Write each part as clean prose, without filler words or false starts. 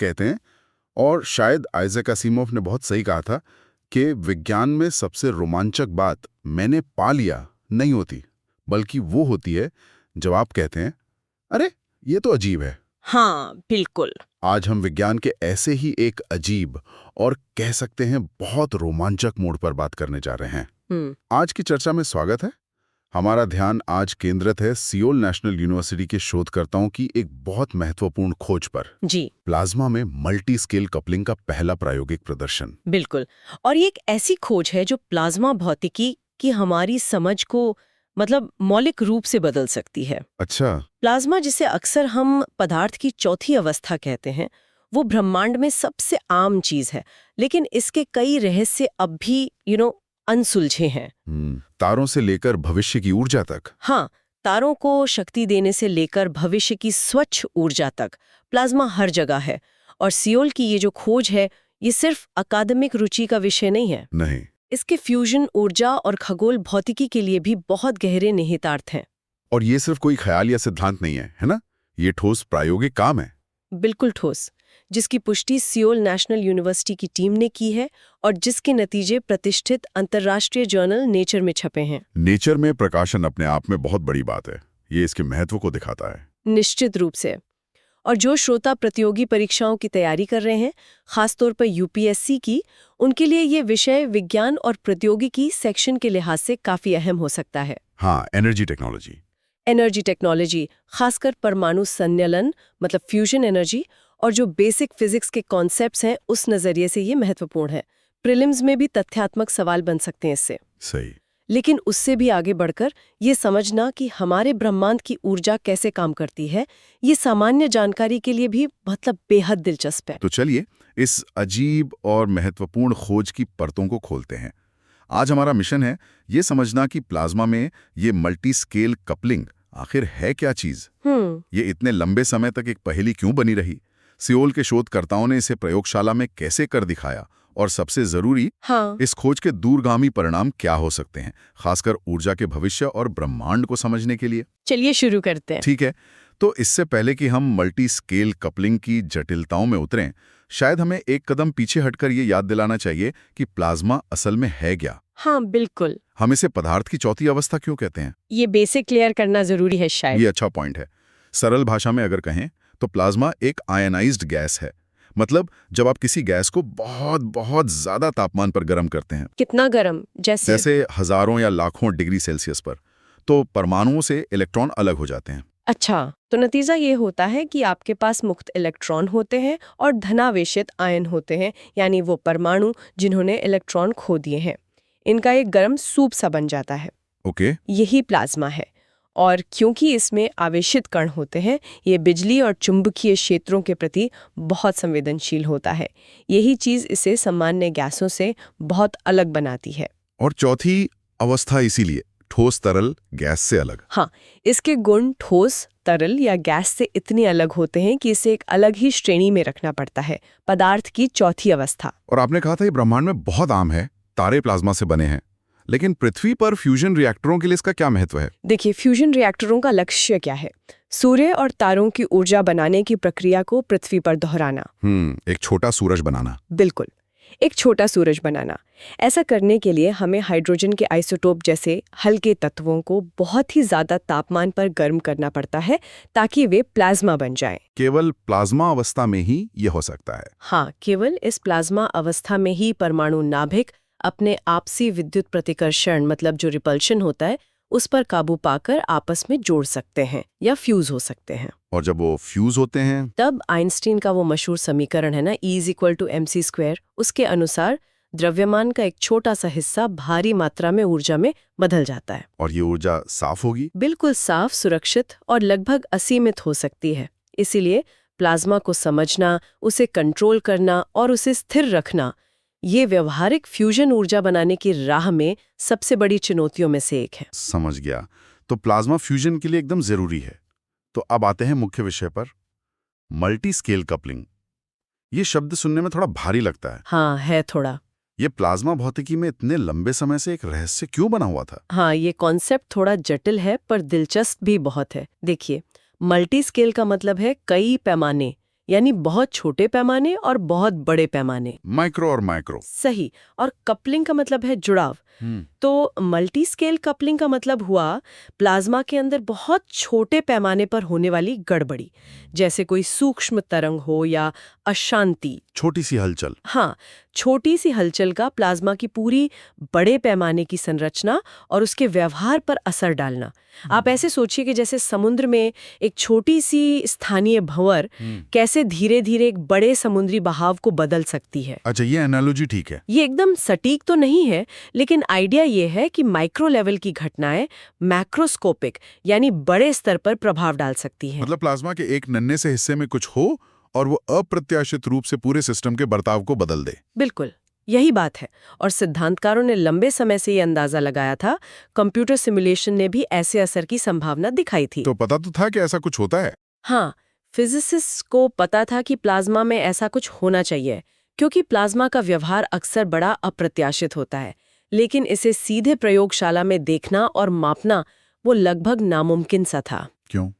कहते हैं, और शायद आइजैक असीमोव ने बहुत सही कहा था कि विज्ञान में सबसे रोमांचक बात मैंने पा लिया नहीं होती, बल्कि वो होती है जब आप कहते हैं, अरे ये तो अजीब है। हाँ बिल्कुल। आज हम विज्ञान के ऐसे ही एक अजीब और कह सकते हैं बहुत रोमांचक मोड़ पर बात करने जा रहे हैं। आज की चर्चा में स्वागत है। हमारा ध्यान आज केंद्रित है सियोल नेशनल यूनिवर्सिटी के शोधकर्ताओं की एक बहुत महत्वपूर्ण खोज पर जी। प्लाज्मा में मल्टी स्केल कपलिंग का पहला प्रायोगिक प्रदर्शन। बिल्कुल। और ये एक ऐसी खोज है जो प्लाज्मा भौतिकी की हमारी समझ को मौलिक रूप से बदल सकती है। अच्छा। प्लाज्मा, जिसे अक्सर हम पदार्थ की चौथी अवस्था कहते हैं, वो ब्रह्मांड में सबसे आम चीज है, लेकिन इसके कई रहस्य अब भी अनसुलझे हैं। तारों से लेकर भविष्य की ऊर्जा तक। हाँ, तारों को शक्ति देने से लेकर भविष्य की स्वच्छ ऊर्जा तक प्लाज्मा हर जगह है। और सियोल की ये जो खोज है, ये सिर्फ अकादमिक रुचि का विषय नहीं है। नहीं, इसके फ्यूजन ऊर्जा और खगोल भौतिकी के लिए भी बहुत गहरे निहितार्थ हैं। और ये सिर्फ कोई ख्याल या सिद्धांत नहीं है ना? ये ठोस प्रायोगिक काम है। बिल्कुल ठोस, जिसकी पुष्टि सियोल नेशनल यूनिवर्सिटी की टीम ने की है और जिसके नतीजे प्रतिष्ठित अंतर्राष्ट्रीय जर्नल नेचर में छपे हैं। नेचर में प्रकाशन अपने आप में बहुत बड़ी बात है। ये इसके महत्व को दिखाता है। निश्चित रूप से। और जो श्रोता प्रतियोगी परीक्षाओं की तैयारी कर रहे हैं, खासतौर पर यूपीएससी की, उनके लिए ये विषय विज्ञान और प्रौद्योगिकी सेक्शन के लिहाज से काफी अहम हो सकता है। हाँ, एनर्जी टेक्नोलॉजी, खासकर परमाणु संयलन फ्यूजन एनर्जी, और जो बेसिक फिजिक्स के कॉन्सेप्ट्स हैं, उस नजरिए से ये महत्वपूर्ण है। प्रीलिम्स में भी तथ्यात्मक सवाल बन सकते हैं इससे। सही। लेकिन उससे भी आगे बढ़कर ये समझना कि हमारे ब्रह्मांड की ऊर्जा कैसे काम करती है, ये सामान्य जानकारी के लिए भी बेहद दिलचस्प है। तो चलिए इस अजीब और महत्वपूर्ण खोज की परतों को खोलते हैं। आज हमारा मिशन है ये समझना कि प्लाज्मा में ये मल्टी स्केल कपलिंग आखिर है क्या चीज। ये इतने लंबे समय तक एक पहेली क्यों बनी रही? सियोल के शोधकर्ताओं ने इसे प्रयोगशाला में कैसे कर दिखाया? और सबसे जरूरी, इस खोज के दूरगामी परिणाम क्या हो सकते हैं, खासकर ऊर्जा के भविष्य और ब्रह्मांड को समझने के लिए? चलिए शुरू करते हैं। ठीक है, तो इससे पहले कि हम मल्टी स्केल कपलिंग की जटिलताओं में उतरें, शायद हमें एक कदम पीछे हटकर ये याद दिलाना चाहिए कि प्लाज्मा असल में है क्या। हाँ बिल्कुल। हम इसे पदार्थ की चौथी अवस्था क्यों कहते हैं? ये बेसिक क्लियर करना जरूरी है शायद। ये अच्छा पॉइंट है। सरल भाषा में अगर कहें तो प्लाज्मा एक आयनाइज्ड गैस है। जब आप किसी गैस को बहुत बहुत ज्यादा तापमान पर गर्म करते हैं। कितना गर्म? जैसे हजारों या लाखों डिग्री सेल्सियस पर, तो परमाणुओं से इलेक्ट्रॉन अलग हो जाते हैं। अच्छा, तो नतीजा ये होता है कि आपके पास मुक्त इलेक्ट्रॉन होते हैं और धनावेशित आयन होते हैं, यानी वो परमाणु जिन्होंने इलेक्ट्रॉन खो दिए हैं। इनका एक गर्म सूप सा बन जाता है। ओके। यही प्लाज्मा है। और क्योंकि इसमें आवेशित कण होते हैं, ये बिजली और चुंबकीय क्षेत्रों के प्रति बहुत संवेदनशील होता है। यही चीज इसे सामान्य गैसों से बहुत अलग बनाती है। और चौथी अवस्था इसीलिए ठोस तरल गैस से अलग। हाँ, इसके गुण ठोस तरल या गैस से इतने अलग होते हैं कि इसे एक अलग ही श्रेणी में रखना पड़ता है, पदार्थ की चौथी अवस्था। और आपने कहा था ये ब्रह्मांड में बहुत आम है, तारे प्लाज्मा से बने हैं, लेकिन पृथ्वी पर फ्यूजन रिएक्टरों के लिए इसका क्या महत्व है? देखिए, फ्यूजन रिएक्टरों का लक्ष्य क्या है? सूर्य और तारों की ऊर्जा बनाने की प्रक्रिया को पृथ्वी पर दोहराना। एक छोटा सूरज बनाना। बिल्कुल, एक छोटा सूरज बनाना। ऐसा करने के लिए हमें हाइड्रोजन के आइसोटोप जैसे हल्के तत्वों को बहुत ही ज्यादा तापमान पर गर्म करना पड़ता है ताकि वे प्लाज्मा बन जाएं। केवल प्लाज्मा अवस्था में ही ये हो सकता है? हाँ, केवल इस प्लाज्मा अवस्था में ही परमाणु नाभिक अपने आपसी विद्युत प्रतिकर्षण जो रिपल्शन होता है, उस पर काबू पाकर आपस में जोड़ सकते हैं या फ्यूज हो सकते हैं। और जब वो फ्यूज होते हैं, तब आइंस्टीन का वो मशहूर समीकरण है ना, E=mc², उसके अनुसार द्रव्यमान का एक छोटा सा हिस्सा भारी मात्रा में ऊर्जा में बदल जाता है। और ये ऊर्जा साफ होगी? बिल्कुल साफ, सुरक्षित और लगभग असीमित हो सकती है। इसीलिए प्लाज्मा को समझना, उसे कंट्रोल करना और उसे स्थिर रखना, ये व्यवहारिक फ्यूजन ऊर्जा बनाने की राह में सबसे बड़ी चुनौतियों में से एक है। समझ गया। तो प्लाज्मा फ्यूजन के लिए एकदम जरूरी है। तो अब आते हैं मुख्य विषय पर, मल्टी स्केल कपलिंग। ये शब्द सुनने में थोड़ा भारी लगता है। हाँ, है थोड़ा। ये प्लाज्मा भौतिकी में इतने लंबे समय से एक रहस्य क्यों बना हुआ था? हाँ, ये कॉन्सेप्ट थोड़ा जटिल है पर दिलचस्प भी बहुत है। देखिए, मल्टी स्केल का मतलब है कई पैमाने यानी बहुत छोटे पैमाने और बहुत बड़े पैमाने। माइक्रो और माइक्रो। सही। और कपलिंग का मतलब है जुड़ाव। तो मल्टी स्केल कपलिंग का मतलब हुआ प्लाज्मा के अंदर बहुत छोटे पैमाने पर होने वाली गड़बड़ी, जैसे कोई सूक्ष्म तरंग हो या अशांति, छोटी सी हलचल। हाँ, छोटी सी हलचल का प्लाज्मा की पूरी बड़े पैमाने की संरचना और उसके व्यवहार पर असर डालना। आप ऐसे सोचिए कि जैसे समुद्र में एक छोटी सी स्थानीय भंवर कैसे धीरे धीरे एक बड़े समुद्री बहाव को बदल सकती है। अच्छा, ये एनालॉजी ठीक है। ये एकदम सटीक तो नहीं है, लेकिन आइडिया ये है कि माइक्रो लेवल की घटनाएं मैक्रोस्कोपिक यानी बड़े स्तर पर प्रभाव डाल सकती हैं। मतलब प्लाज्मा के एक नन्हे से हिस्से में कुछ हो और वो अप्रत्याशित रूप से पूरे सिस्टम के बर्ताव को बदल दे। बिल्कुल, यही बात है। और सिद्धांतकारों ने लंबे समय से ये अंदाजा लगाया था। कंप्यूटर सिमुलेशन ने भी ऐसे असर की संभावना दिखाई थी। तो पता तो था कि ऐसा कुछ होता है। हाँ, फिजिसिस्ट को पता था कि प्लाज्मा में ऐसा कुछ होना चाहिए, क्योंकि प्लाज्मा का व्यवहार अक्सर बड़ा अप्रत्याशित होता है। लेकिन इसे सीधे प्रयोगशाला में देखना और मापना वो लगभग नामुमकिन सा था। क्यों?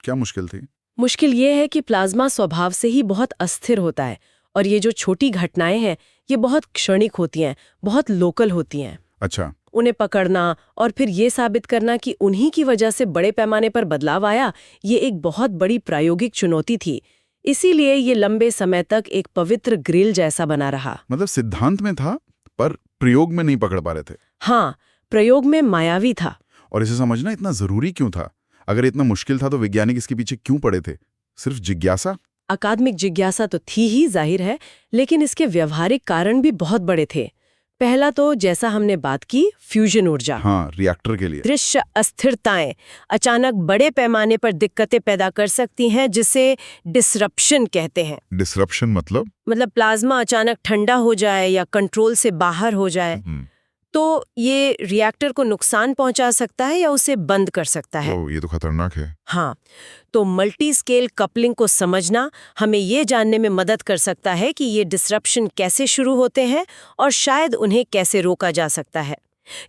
क्या मुश्किल थी? मुश्किल ये है कि प्लाज्मा स्वभाव से ही बहुत अस्थिर होता है, और ये जो छोटी घटनाएं हैं ये बहुत क्षणिक होती हैं, बहुत लोकल होती हैं। अच्छा। उन्हें पकड़ना और फिर ये साबित करना कि उन्हीं की वजह से बड़े पैमाने पर बदलाव आया, ये एक बहुत बड़ी प्रायोगिक चुनौती थी। इसीलिए ये लंबे समय तक एक पवित्र ग्रिल जैसा बना रहा। मतलब सिद्धांत में था पर प्रयोग में नहीं पकड़ पा रहे थे। हाँ, प्रयोग में मायावी था। और इसे समझना इतना जरूरी क्यों था? अगर इतना मुश्किल था तो वैज्ञानिक इसके पीछे क्यों पड़े थे? सिर्फ जिज्ञासा? अकादमिक जिज्ञासा तो थी ही, जाहिर है, लेकिन इसके व्यवहारिक कारण भी बहुत बड़े थे। पहला तो जैसा हमने बात की, फ्यूजन ऊर्जा। हाँ, रिएक्टर के लिए दृश्य अस्थिरताएं अचानक बड़े पैमाने पर दिक्कतें पैदा कर सकती हैं, जिसे डिसरप्शन कहते हैं। डिसरप्शन मतलब प्लाज्मा अचानक ठंडा हो जाए या कंट्रोल से बाहर हो जाए तो ये रिएक्टर को नुकसान पहुंचा सकता है या उसे बंद कर सकता है। ये तो खतरनाक है। हाँ, तो मल्टी स्केल कपलिंग को समझना हमें ये जानने में मदद कर सकता है कि ये डिसरप्शन कैसे शुरू होते हैं और शायद उन्हें कैसे रोका जा सकता है।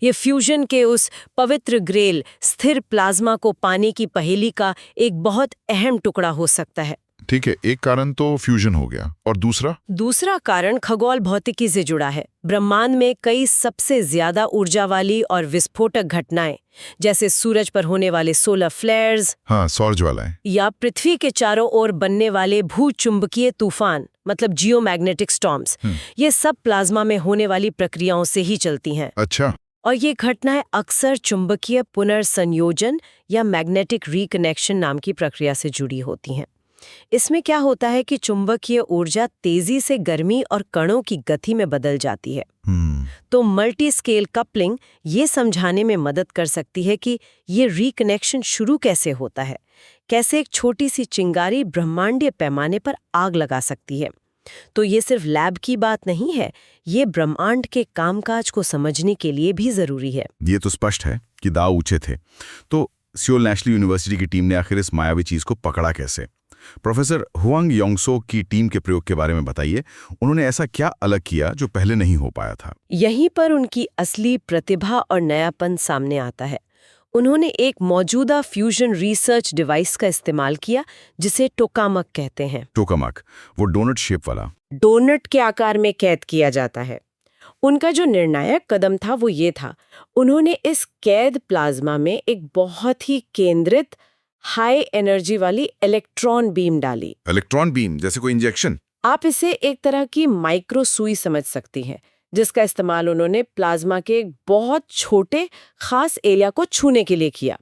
ये फ्यूजन के उस पवित्र ग्रेल स्थिर प्लाज्मा को पाने की पहेली का एक बहुत अहम टुकड़ा हो सकता है। ठीक है, एक कारण तो फ्यूजन हो गया, और दूसरा कारण खगोल भौतिकी से जुड़ा है। ब्रह्मांड में कई सबसे ज्यादा ऊर्जा वाली और विस्फोटक घटनाएं, जैसे सूरज पर होने वाले सोलर फ्लेयर्स, हाँ, सौर ज्वालाएं, या पृथ्वी के चारों ओर बनने वाले भूचुंबकीय तूफान मतलब जियोमैग्नेटिक स्टॉर्म्स, ये सब प्लाज्मा में होने वाली प्रक्रियाओं से ही चलती हैं। अच्छा। और ये घटनाएं अक्सर चुंबकीय पुनर्संयोजन या मैग्नेटिक रिकनेक्शन नाम की प्रक्रिया से जुड़ी होती हैं। इसमें क्या होता है कि चुंबकीय ऊर्जा तेजी से गर्मी और कणों की गति में बदल जाती है। तो मल्टी स्केल कपलिंग ये समझाने में मदद कर सकती है कि ये रिकनेक्शन शुरू कैसे होता है, कैसे एक छोटी सी चिंगारी ब्रह्मांडीय पैमाने पर आग लगा सकती है। तो ये सिर्फ लैब की बात नहीं है, ये ब्रह्मांड के कामकाज को समझने के लिए भी जरूरी है। ये तो स्पष्ट है कि दांव ऊंचे थे। तो सियोल नेशनल यूनिवर्सिटी की टीम ने आखिर इस मायावी चीज को पकड़ा कैसे? प्रोफेसर हुआंग योंगसो की टीम के प्रयोग के बारे में बताइए। उन्होंने ऐसा क्या अलग किया जो पहले नहीं हो पाया था? यहीं पर उनकी असली प्रतिभा और नयापन सामने आता है। उन्होंने एक मौजूदा फ्यूजन रिसर्च डिवाइस का इस्तेमाल किया जिसे टोकामक कहते हैं। टोकामक, वो डोनट शेप वाला? डोनट के आकार में कैद किया जाता है। उनका जो निर्णायक कदम था वो ये था, उन्होंने इस कैद प्लाज्मा में एक बहुत ही केंद्रित हाई एनर्जी वाली इलेक्ट्रॉन बीम डाली। इलेक्ट्रॉन बीम जैसे कोई इंजेक्शन? आप इसे एक तरह की माइक्रो सुई समझ सकती हैं, जिसका इस्तेमाल उन्होंने प्लाज्मा के एक बहुत छोटे खास एरिया को छूने के लिए किया।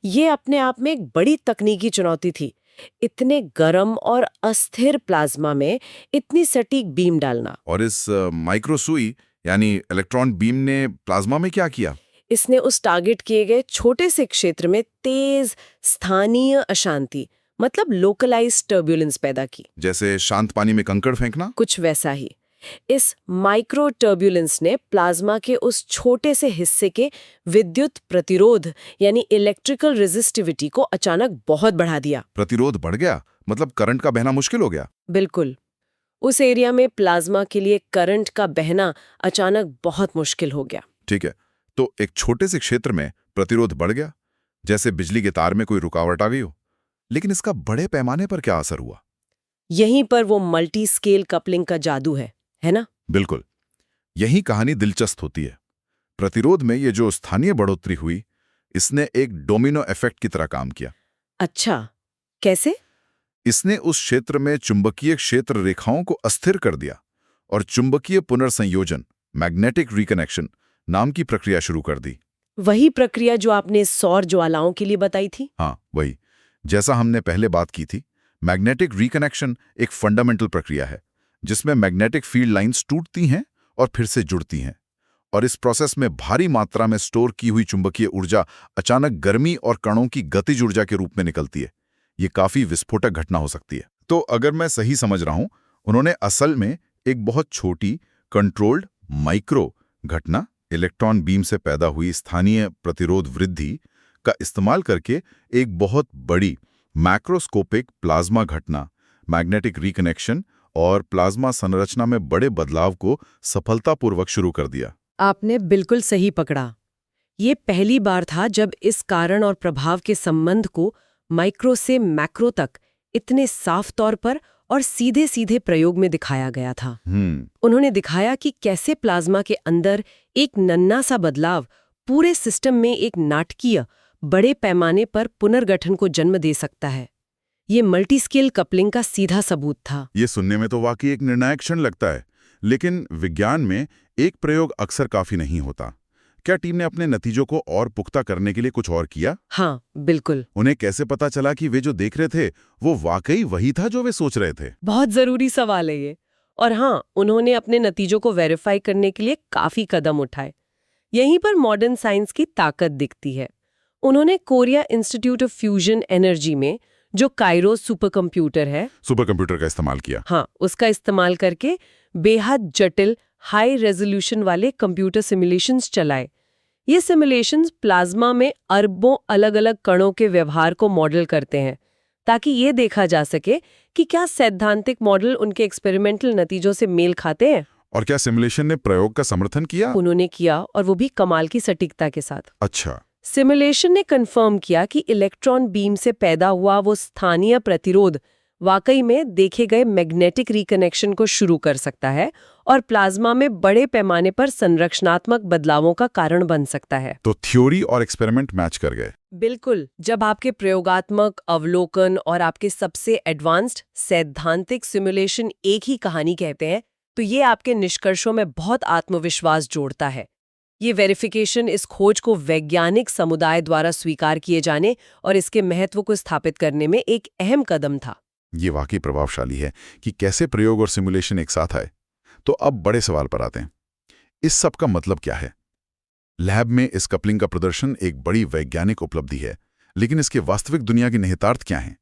ये अपने आप में एक बड़ी तकनीकी चुनौती थी। इतने गर्म और अस्थिर प्लाज्मा में इतनी सटीक बीम डालना। और इस माइक्रो सुई यानी इलेक्ट्रॉन बीम ने प्लाज्मा में क्या किया? इसने उस टारगेट किए गए छोटे से क्षेत्र में तेज स्थानीय अशांति मतलब लोकलाइज्ड टर्ब्यूलेंस पैदा की। जैसे शांत पानी में कंकड़ फेंकना? कुछ वैसा ही। इस माइक्रो टर्ब्यूलेंस ने प्लाज्मा के उस छोटे से हिस्से के विद्युत प्रतिरोध यानी इलेक्ट्रिकल रेजिस्टिविटी को अचानक बहुत बढ़ा दिया। प्रतिरोध बढ़ गया मतलब करंट का बहना मुश्किल हो गया? बिल्कुल। उस एरिया में प्लाज्मा के लिए करंट का बहना अचानक बहुत मुश्किल हो गया। ठीक है, तो एक छोटे से क्षेत्र में प्रतिरोध बढ़ गया, जैसे बिजली के तार में कोई रुकावट आ गई हो। लेकिन इसका बड़े पैमाने पर क्या असर हुआ? यहीं पर वो मल्टी स्केल कपलिंग का जादू है ना? बिल्कुल। यही कहानी दिलचस्प होती है। प्रतिरोध में ये जो स्थानीय बढ़ोतरी हुई, इसने एक डोमिनो इफेक्ट की तरह काम किया। अच्छा, कैसे? इसने उस क्षेत्र में चुंबकीय क्षेत्र रेखाओं को अस्थिर कर दिया और चुंबकीय पुनर्संयोजन, मैग्नेटिक रिकनेक्शन नाम की प्रक्रिया शुरू कर दी। वही प्रक्रिया जो आपने सौर ज्वालाओं के लिए बताई थी? हाँ, वही। जैसा हमने पहले बात की थी, मैग्नेटिक रिकनेक्शन एक फंडामेंटल प्रक्रिया है जिसमें मैग्नेटिक फील्ड लाइंस टूटती हैं और फिर से जुड़ती हैं, और इस प्रोसेस में भारी मात्रा में स्टोर की हुई चुंबकीय ऊर्जा अचानक गर्मी और कणों की गतिज ऊर्जा के रूप में निकलती है। ये काफी विस्फोटक घटना हो सकती है। तो अगर मैं सही समझ रहा हूं, उन्होंने असल में एक बहुत छोटी, कंट्रोल्ड माइक्रो घटना, इलेक्ट्रॉन बीम से पैदा हुई स्थानीय प्रतिरोध वृद्धि का इस्तेमाल करके एक बहुत बड़ी मैक्रोस्कोपिक प्लाज्मा घटना, मैग्नेटिक रिकनेक्शन और प्लाज्मा संरचना में बड़े बदलाव को सफलतापूर्वक शुरू कर दिया। आपने बिल्कुल सही पकड़ा। ये पहली बार था जब इस कारण और प्रभाव के संबंध को माइक्रो से मैक्रो तक इतने साफ तौर पर और सीधे सीधे प्रयोग में दिखाया गया था। उन्होंने दिखाया कि कैसे प्लाज्मा के अंदर एक नन्हा सा बदलाव पूरे सिस्टम में एक नाटकीय, बड़े पैमाने पर पुनर्गठन को जन्म दे सकता है। ये मल्टी स्केल कपलिंग का सीधा सबूत था। ये सुनने में तो वाकई एक निर्णायक क्षण लगता है, लेकिन विज्ञान में एक प्रयोग अक्सर काफी नहीं होता। क्या टीम ने अपने नतीजों को और पुख्ता करने के लिए कुछ और किया? हाँ, बिल्कुल। उन्हें कैसे पता चला कि वे जो देख रहे थे वो वाकई वही था जो वे सोच रहे थे? बहुत जरूरी सवाल है ये। और हाँ, उन्होंने अपने नतीजों को वेरीफाई करने के लिए काफी कदम उठाए। यहीं पर मॉडर्न साइंस की ताकत दिखती है। उन्होंने Korea institute of fusion energy में, जो काइरोस सुपर कंप्यूटर है, सुपर कंप्यूटर का इस्तेमाल किया। हाँ, उसका इस्तेमाल करके बेहद जटिल हाई रेजोल्यूशन वाले कंप्यूटर सिमुलेशंस चलाए। ये सिमुलेशंस प्लाज्मा में अरबों अलग अलग कणों के व्यवहार को मॉडल करते हैं, ताकि ये देखा जा सके कि क्या सैद्धांतिक मॉडल उनके एक्सपेरिमेंटल नतीजों से मेल खाते हैं। और क्या सिमुलेशन ने प्रयोग का समर्थन किया? उन्होंने किया, और वो भी कमाल की सटीकता के साथ। अच्छा। सिमुलेशन ने कंफर्म किया कि इलेक्ट्रॉन बीम से पैदा हुआ वो स्थानीय प्रतिरोध वाकई में देखे गए मैग्नेटिक रिकनेक्शन को शुरू कर सकता है और प्लाज्मा में बड़े पैमाने पर संरचनात्मक बदलावों का कारण बन सकता है। तो थ्योरी और एक्सपेरिमेंट मैच कर गए। बिल्कुल। जब आपके प्रयोगात्मक अवलोकन और आपके सबसे एडवांस्ड सैद्धांतिक सिमुलेशन एक ही कहानी कहते हैं, तो ये आपके निष्कर्षों में बहुत आत्मविश्वास जोड़ता है। ये वेरिफिकेशन इस खोज को वैज्ञानिक समुदाय द्वारा स्वीकार किए जाने और इसके महत्व को स्थापित करने में एक अहम कदम था। ये वाकई प्रभावशाली है कि कैसे प्रयोग और सिमुलेशन एक साथ आए। तो अब बड़े सवाल पर आते हैं। इस सब का मतलब क्या है? लैब में इस कपलिंग का प्रदर्शन एक बड़ी वैज्ञानिक उपलब्धि है, लेकिन इसके वास्तविक दुनिया के निहितार्थ क्या हैं?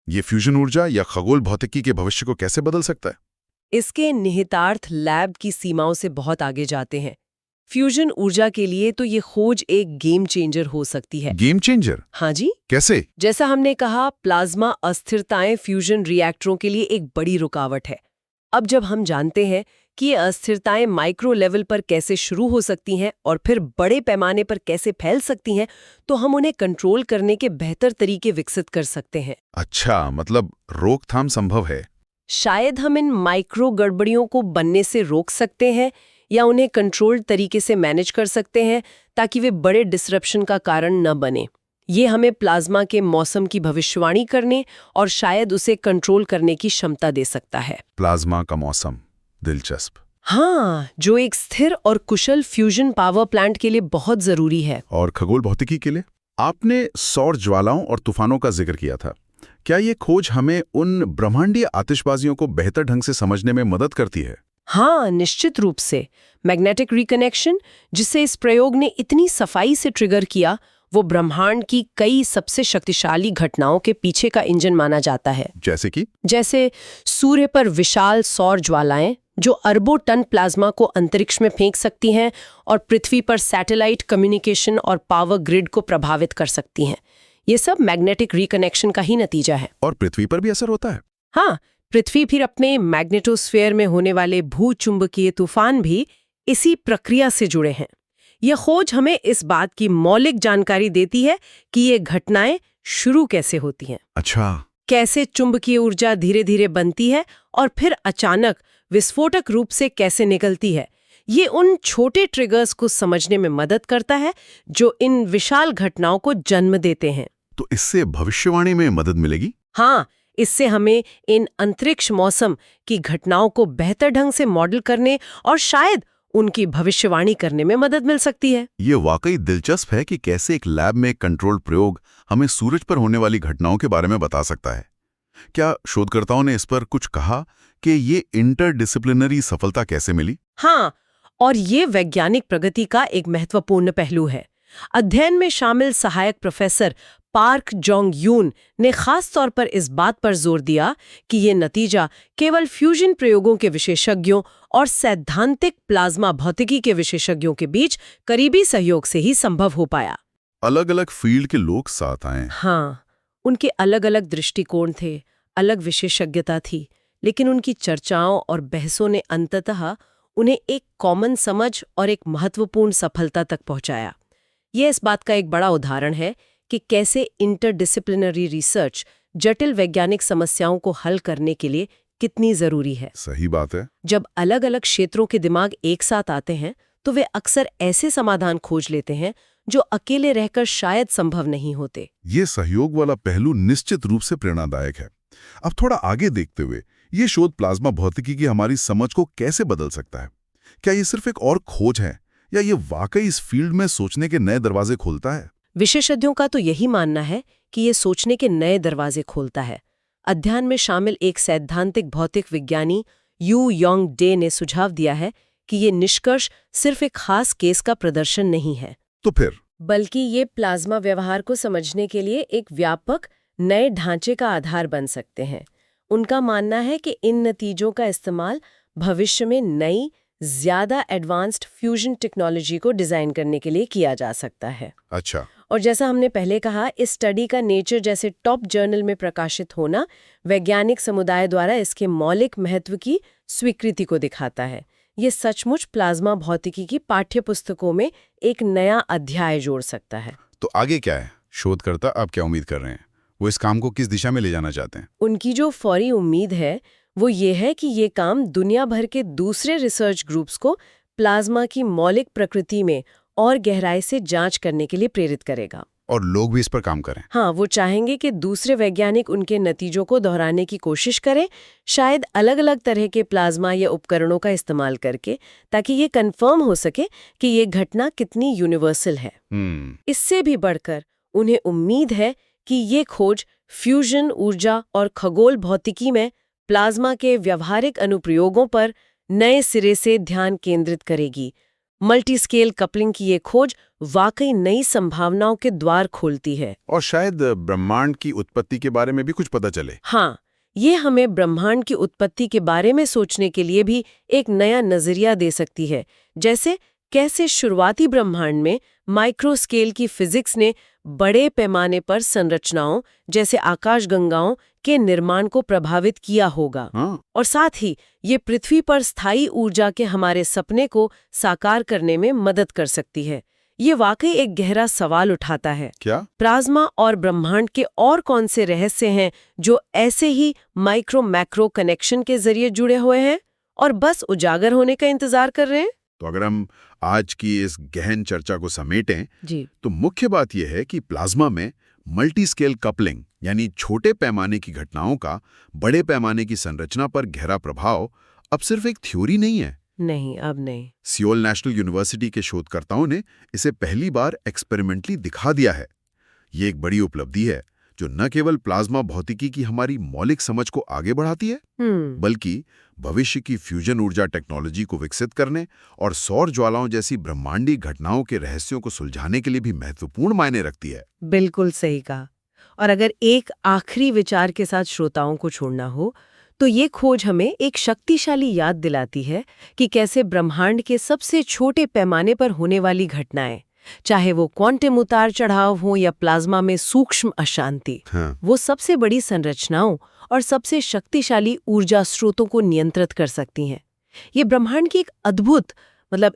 ये फ्यूजन ऊर्जा या खगोल भौतिकी के भविष्य को कैसे बदल सकता है? इसके निहितार्थ लैब की सीमाओं से बहुत आगे जाते हैं। फ्यूजन ऊर्जा के लिए तो ये खोज एक गेम चेंजर हो सकती है। Game changer? हाँ जी। कैसे? जैसा हमने कहा, प्लाज्मा अस्थिरताएं फ्यूजन रिएक्टरों के लिए एक बड़ी रुकावट है। अब जब हम जानते हैं कि ये अस्थिरताएं माइक्रो लेवल पर कैसे शुरू हो सकती हैं और फिर बड़े पैमाने पर कैसे फैल सकती हैं, तो हम उन्हें कंट्रोल करने के बेहतर तरीके विकसित कर सकते हैं। अच्छा, मतलब रोकथाम संभव है। शायद हम इन माइक्रो गड़बड़ियों को बनने से रोक सकते हैं या उन्हें कंट्रोल्ड तरीके से मैनेज कर सकते हैं, ताकि वे बड़े डिसरप्शन का कारण न बने। ये हमें प्लाज्मा के मौसम की भविष्यवाणी करने और शायद उसे कंट्रोल करने की क्षमता दे सकता है। प्लाज्मा का मौसम, दिलचस्प। हाँ, जो एक स्थिर और कुशल फ्यूजन पावर प्लांट के लिए बहुत जरूरी है। और खगोल भौतिकी के लिए? आपने सौर ज्वालाओं और तूफानों का जिक्र किया था। क्या ये खोज हमें उन ब्रह्मांडीय आतिशबाजियों को बेहतर ढंग से समझने में मदद करती है? हाँ, निश्चित रूप से। मैग्नेटिक रिकनेक्शन, जिसे इस प्रयोग ने इतनी सफाई से ट्रिगर किया, वो ब्रह्मांड की कई सबसे शक्तिशाली घटनाओं के पीछे का इंजन माना जाता है। जैसे कि? जैसे सूर्य पर विशाल सौर ज्वालाएं, जो अरबों टन प्लाज्मा को अंतरिक्ष में फेंक सकती हैं और पृथ्वी पर सैटेलाइट कम्युनिकेशन और पावर ग्रिड को प्रभावित कर सकती हैं। ये सब मैग्नेटिक रिकनेक्शन का ही नतीजा है। और पृथ्वी पर भी असर होता है? हाँ, पृथ्वी फिर अपने मैग्नेटोस्फीयर में होने वाले भूचुंबकीय तूफान भी इसी प्रक्रिया से जुड़े हैं। यह खोज हमें इस बात की मौलिक जानकारी देती है कि ये घटनाएं शुरू कैसे होती हैं। अच्छा। कैसे चुंबकीय ऊर्जा धीरे धीरे बनती है और फिर अचानक विस्फोटक रूप से कैसे निकलती है। ये उन छोटे ट्रिगर्स को समझने में मदद करता है जो इन विशाल घटनाओं को जन्म देते हैं। तो इससे भविष्यवाणी में मदद मिलेगी? हाँ, इससे हमें इन अंतरिक्ष मौसम की घटनाओं को बेहतर ढंग से मॉडल करने और शायद उनकी भविष्यवाणी करने में मदद मिल सकती है। ये वाकई दिलचस्प है कि कैसे एक लैब में कंट्रोल प्रयोग हमें सूरज पर होने वाली घटनाओं के बारे में बता सकता है। क्या शोधकर्ताओं ने इस पर कुछ कहा कि ये इंटरडिसिप्लिनरी सफलता कैसे मिली? हाँ, और ये वैज्ञानिक प्रगति का एक महत्वपूर्ण पहलू है। अध्ययन में शामिल सहायक प्रोफेसर पार्क जोंग यून ने खास तौर पर इस बात पर जोर दिया कि ये नतीजा केवल फ्यूजन प्रयोगों के विशेषज्ञों और सैद्धांतिक प्लाज्मा भौतिकी के विशेषज्ञों के बीच करीबी सहयोग से ही संभव हो पाया। अलग-अलग फील्ड के लोग साथ आए। हाँ, उनके अलग-अलग दृष्टिकोण थे, अलग विशेषज्ञता थी, लेकिन उनकी चर्चाओं और बहसों ने अंततः उन्हें एक कॉमन समझ और एक महत्वपूर्ण सफलता तक पहुंचाया। यह इस बात का एक बड़ा उदाहरण है कि कैसे इंटरडिसिप्लिनरी रिसर्च जटिल वैज्ञानिक समस्याओं को हल करने के लिए कितनी जरूरी है। सही बात है। जब अलग-अलग क्षेत्रों के दिमाग एक साथ आते हैं तो वे अक्सर ऐसे समाधान खोज लेते हैं जो अकेले रहकर शायद संभव नहीं होते। ये सहयोग वाला पहलू निश्चित रूप से प्रेरणादायक है। अब थोड़ा आगे देखते हुए, ये शोध प्लाज्मा भौतिकी की हमारी समझ को कैसे बदल सकता है? क्या ये सिर्फ एक और खोज है या ये वाकई इस फील्ड में सोचने के नए दरवाजे खोलता है? विशेषज्ञों का तो यही मानना है कि ये सोचने के नए दरवाजे खोलता है। अध्ययन में शामिल एक सैद्धांतिक भौतिक विज्ञानी यू योंग डे ने सुझाव दिया है कि ये निष्कर्ष सिर्फ एक खास केस का प्रदर्शन नहीं है, तो फिर बल्कि ये प्लाज्मा व्यवहार को समझने के लिए एक व्यापक नए ढांचे का आधार बन सकते हैं। उनका मानना है कि इन नतीजों का इस्तेमाल भविष्य में नई, ज्यादा एडवांस्ड फ्यूजन टेक्नोलॉजी को डिजाइन करने के लिए किया जा सकता है। अच्छा। और जैसा हमने पहले कहा, इस स्टडी का नेचर जैसे टॉप जर्नल में प्रकाशित होना वैज्ञानिक समुदाय द्वारा इसके मौलिक महत्व की स्वीकृति को दिखाता है। ये सचमुच प्लाज्मा भौतिकी की पाठ्यपुस्तकों में एक नया अध्याय जोड़ सकता है। तो आगे क्या है? शोधकर्ता अब क्या उम्मीद कर रहे हैं? वो इस काम को किस दिशा में ले जाना चाहते हैं? उनकी जो फौरी उम्मीद है वो ये है कि ये काम दुनिया भर के दूसरे रिसर्च ग्रुप्स को प्लाज्मा की मौलिक प्रकृति में और गहराई से जांच करने के लिए प्रेरित करेगा। और लोग भी इस पर काम करें। हाँ, वो चाहेंगे कि दूसरे वैज्ञानिक उनके नतीजों को दोहराने की कोशिश करें, शायद अलग-अलग तरह के प्लाज्मा या उपकरणों का इस्तेमाल करके, ताकि ये कंफर्म हो सके कि ये घटना कितनी यूनिवर्सल है। इससे भी बढ़कर उन्हें उम्मीद है कि ये खोज फ्यूजन ऊर्जा और खगोल भौतिकी में प्लाज्मा के व्यावहारिक अनुप्रयोगों पर नए सिरे से ध्यान केंद्रित करेगी। मल्टी स्केल कपलिंग की ये खोज वाकई नई संभावनाओं के द्वार खोलती है। और शायद ब्रह्मांड की उत्पत्ति के बारे में भी कुछ पता चले। हाँ, ये हमें ब्रह्मांड की उत्पत्ति के बारे में सोचने के लिए भी एक नया नजरिया दे सकती है। जैसे कैसे शुरुआती ब्रह्मांड में माइक्रो स्केल की फिजिक्स ने बड़े पैमाने पर संरचनाओं जैसे आकाशगंगाओं के निर्माण को प्रभावित किया होगा। और साथ ही ये पृथ्वी पर स्थायी ऊर्जा के हमारे सपने को साकार करने में मदद कर सकती है। ये वाकई एक गहरा सवाल उठाता है। क्या प्लाज्मा और ब्रह्मांड के और कौन से रहस्य हैं जो ऐसे ही माइक्रो मैक्रो कनेक्शन के जरिए जुड़े हुए हैं और बस उजागर होने का इंतजार कर रहे हैं? तो अगर हम आज की इस गहन चर्चा को समेटें जी, तो मुख्य बात यह है कि प्लाज्मा में मल्टी स्केल कपलिंग यानी छोटे पैमाने की घटनाओं का बड़े पैमाने की संरचना पर गहरा प्रभाव अब सिर्फ एक थ्योरी नहीं है। नहीं, अब नहीं। सियोल नेशनल यूनिवर्सिटी के शोधकर्ताओं ने इसे पहली बार एक्सपेरिमेंटली दिखा दिया है। ये एक बड़ी उपलब्धि है जो न केवल प्लाज्मा भौतिकी की हमारी मौलिक समझ को आगे बढ़ाती है, बल्कि भविष्य की फ्यूजन ऊर्जा टेक्नोलॉजी को विकसित करने और सौर ज्वालाओं जैसी ब्रह्मांडीय घटनाओं के रहस्यों को सुलझाने के लिए भी महत्वपूर्ण मायने रखती है। बिल्कुल सही कहा। और अगर एक आखिरी विचार के साथ श्रोताओं को छोड़ना हो तो ये खोज हमें एक शक्तिशाली याद दिलाती है कि कैसे ब्रह्मांड के सबसे छोटे पैमाने पर होने वाली घटनाएं, चाहे वो क्वांटम उतार चढ़ाव हो या प्लाज्मा में सूक्ष्म अशांति, वो सबसे बड़ी संरचनाओं और सबसे शक्तिशाली ऊर्जा स्रोतों को नियंत्रित कर सकती हैं। ये ब्रह्मांड की एक अद्भुत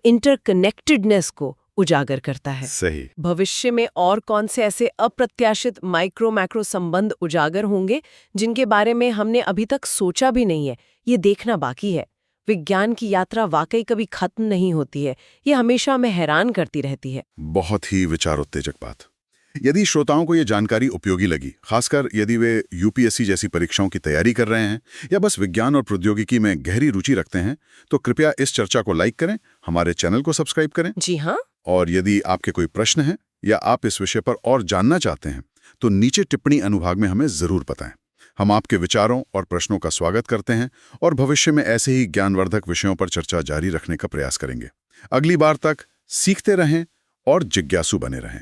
इंटरकनेक्टेडनेस को उजागर करता है। सही। भविष्य में और कौन से ऐसे अप्रत्याशित माइक्रो मैक्रो संबंध उजागर होंगे जिनके बारे में हमने अभी तक सोचा भी नहीं है, ये देखना बाकी है। विज्ञान की यात्रा वाकई कभी खत्म नहीं होती है, ये हमेशा हमें हैरान करती रहती है। बहुत ही विचारोत्तेजक बात। यदि श्रोताओं को ये जानकारी उपयोगी लगी, खासकर यदि वे यूपीएससी जैसी परीक्षाओं की तैयारी कर रहे हैं या बस विज्ञान और प्रौद्योगिकी में गहरी रुचि रखते हैं, तो कृपया इस चर्चा को लाइक करें, हमारे चैनल को सब्सक्राइब करें। जी हाँ। और यदि आपके कोई प्रश्न हैं या आप इस विषय पर और जानना चाहते हैं, तो नीचे टिप्पणी अनुभाग में हमें जरूर बताएं। हम आपके विचारों और प्रश्नों का स्वागत करते हैं और भविष्य में ऐसे ही ज्ञानवर्धक विषयों पर चर्चा जारी रखने का प्रयास करेंगे। अगली बार तक सीखते रहें और जिज्ञासु बने रहें।